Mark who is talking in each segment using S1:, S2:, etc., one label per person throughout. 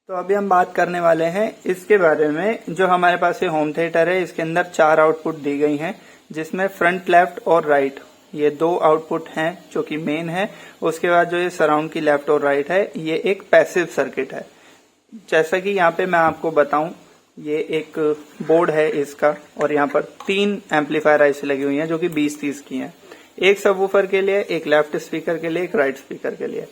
S1: तो अभी हम बात करने वाले हैं इसके बारे में। जो हमारे पास ये होम थिएटर है, इसके अंदर 4 आउटपुट दी गई हैं, जिसमें फ्रंट, लेफ्ट और राइट ये 2 आउटपुट हैं जो कि मेन है। उसके बाद जो ये सराउंड की लेफ्ट और राइट है, ये एक पैसिव सर्किट है। जैसा कि यहाँ पे मैं आपको बताऊं, ये एक बोर्ड है इसका, और यहाँ पर 3 एम्पलीफायर आईसी लगी हुई हैं जो कि 20-30 की हैं। एक सबवूफर के लिए, एक लेफ्ट स्पीकर के लिए, एक राइट स्पीकर के लिए।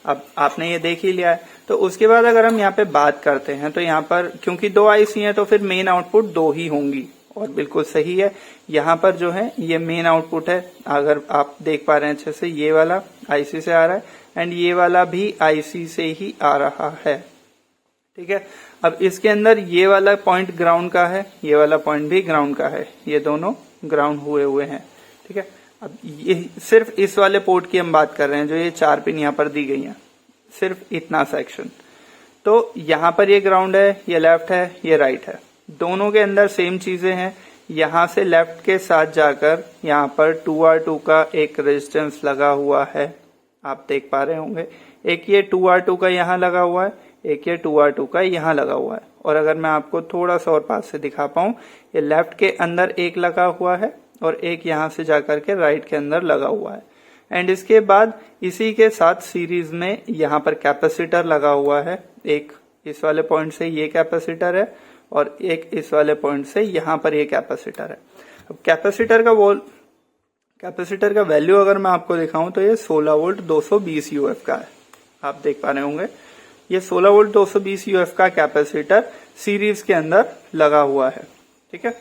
S1: अब आपने ये देख ही लिया है, तो उसके बाद अगर हम यहाँ पे बात करते हैं तो यहाँ पर क्योंकि 2 आईसी हैं तो फिर मेन आउटपुट 2 ही होंगी, और बिल्कुल सही है। यहाँ पर जो है ये मेन आउटपुट है, अगर आप देख पा रहे हैं अच्छे से, ये वाला आईसी से आ रहा है एंड ये वाला भी आईसी से ही आ रहा है। ठीक है, अब इसके अंदर ये वाला पॉइंट ग्राउंड का है, ये वाला पॉइंट भी ग्राउंड का है, ये दोनों ग्राउंड हुए हैं। ठीक है, अब ये सिर्फ इस वाले पोर्ट की हम बात कर रहे हैं, जो ये 4 पिन यहाँ पर दी गई हैं, सिर्फ इतना सेक्शन। तो यहाँ पर ये ग्राउंड है, ये लेफ्ट है, ये राइट है, दोनों के अंदर सेम चीजें हैं। यहाँ से लेफ्ट के साथ जाकर यहाँ पर 2R2 का एक रेजिस्टेंस लगा हुआ है, आप देख पा रहे होंगे। एक ये 2R2 का यहाँ लगा हुआ है, एक ये 2R2 का यहाँ लगा हुआ है। और अगर मैं आपको थोड़ा सा और पास से दिखा पाऊं, ये लेफ्ट के अंदर एक लगा हुआ है और एक यहाँ से जाकर के राइट के अंदर लगा हुआ है। एंड इसके बाद इसी के साथ सीरीज में यहाँ पर कैपेसिटर लगा हुआ है। एक इस वाले पॉइंट से ये कैपेसिटर है और एक इस वाले पॉइंट से यहाँ पर ये कैपेसिटर है। अब कैपेसिटर का वैल्यू अगर मैं आपको दिखाऊं तो ये 16 वोल्ट 220 यूएफ का है, आप देख पा रहे होंगे। ये 16 वोल्ट 220 यूएफ का कैपेसिटर सीरीज के अंदर लगा हुआ है। ठीक है,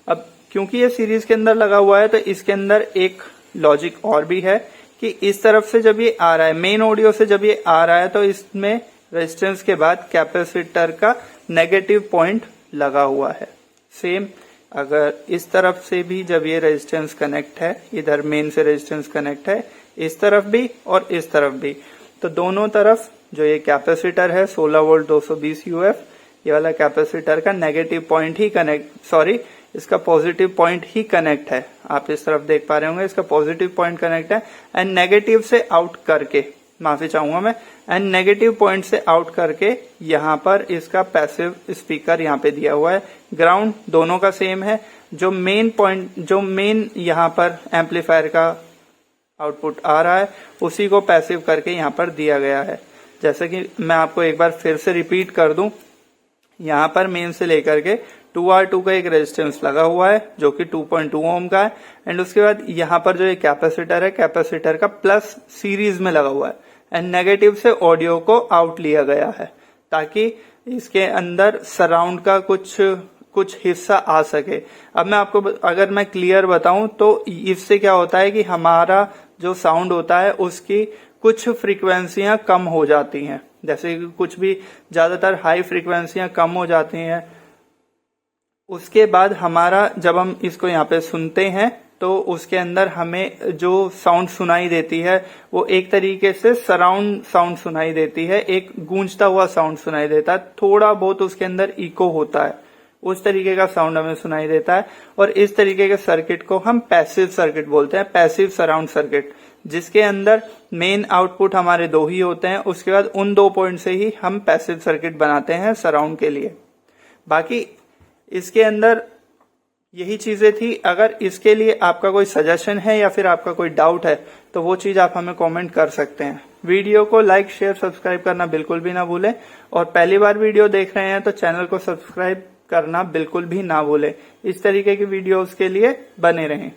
S1: अब क्योंकि ये सीरीज के अंदर लगा हुआ है तो इसके अंदर एक लॉजिक और भी है कि इस तरफ से जब ये आ रहा है, मेन ऑडियो से जब ये आ रहा है, तो इसमें रेजिस्टेंस के बाद कैपेसिटर का नेगेटिव पॉइंट लगा हुआ है। सेम अगर इस तरफ से भी जब ये रेजिस्टेंस कनेक्ट है, इधर मेन से रेजिस्टेंस कनेक्ट है, इस तरफ भी और इस तरफ भी, तो दोनों तरफ जो ये कैपेसिटर है 16 वोल्ट 220 यूएफ, ये वाला कैपेसिटर का नेगेटिव पॉइंट ही इसका पॉजिटिव पॉइंट ही कनेक्ट है। आप इस तरफ देख पा रहे होंगे, इसका पॉजिटिव पॉइंट कनेक्ट है। एंड नेगेटिव से आउट करके, माफी चाहूंगा मैं, एंड नेगेटिव पॉइंट से आउट करके यहाँ पर इसका पैसिव स्पीकर यहाँ पे दिया हुआ है। ग्राउंड दोनों का सेम है। जो मेन यहाँ पर एम्पलीफायर का आउटपुट आ रहा है, उसी को पैसिव करके यहाँ पर दिया गया है। जैसे कि मैं आपको एक बार फिर से रिपीट कर दूं, यहाँ पर मेन से लेकर के 2R2 का एक रेजिस्टेंस लगा हुआ है जो कि 2.2 ओम का है। एंड उसके बाद यहाँ पर जो ये कैपेसिटर है, कैपेसिटर का प्लस सीरीज में लगा हुआ है। एंड नेगेटिव से ऑडियो को आउट लिया गया है ताकि इसके अंदर सराउंड का कुछ हिस्सा आ सके। अब मैं आपको अगर मैं क्लियर बताऊं तो इससे क्या होता है कि हमारा जो साउंड होता है उसकी कुछ फ्रीक्वेंसियां कम हो जाती हैं, जैसे कुछ भी ज्यादातर हाई फ्रीक्वेंसियां कम हो जाती हैं। उसके बाद हमारा जब हम इसको यहाँ पे सुनते हैं तो उसके अंदर हमें जो साउंड सुनाई देती है वो एक तरीके से सराउंड साउंड सुनाई देती है, एक गूंजता हुआ साउंड सुनाई देता है। थोड़ा बहुत उसके अंदर इको होता है, उस तरीके का साउंड हमें सुनाई देता है। और इस तरीके के सर्किट को हम पैसिव सर्किट बोलते हैं, पैसिव सराउंड सर्किट, जिसके अंदर मेन आउटपुट हमारे 2 ही होते हैं। उसके बाद उन 2 पॉइंट से ही हम पैसिव सर्किट बनाते हैं सराउंड के लिए। बाकी इसके अंदर यही चीजें थी। अगर इसके लिए आपका कोई सजेशन है या फिर आपका कोई डाउट है तो वो चीज आप हमें कमेंट कर सकते हैं। वीडियो को लाइक, शेयर, सब्सक्राइब करना बिल्कुल भी ना भूलें। और पहली बार वीडियो देख रहे हैं तो चैनल को सब्सक्राइब करना बिल्कुल भी ना भूलें। इस तरीके की वीडियोस के लिए बने रहें।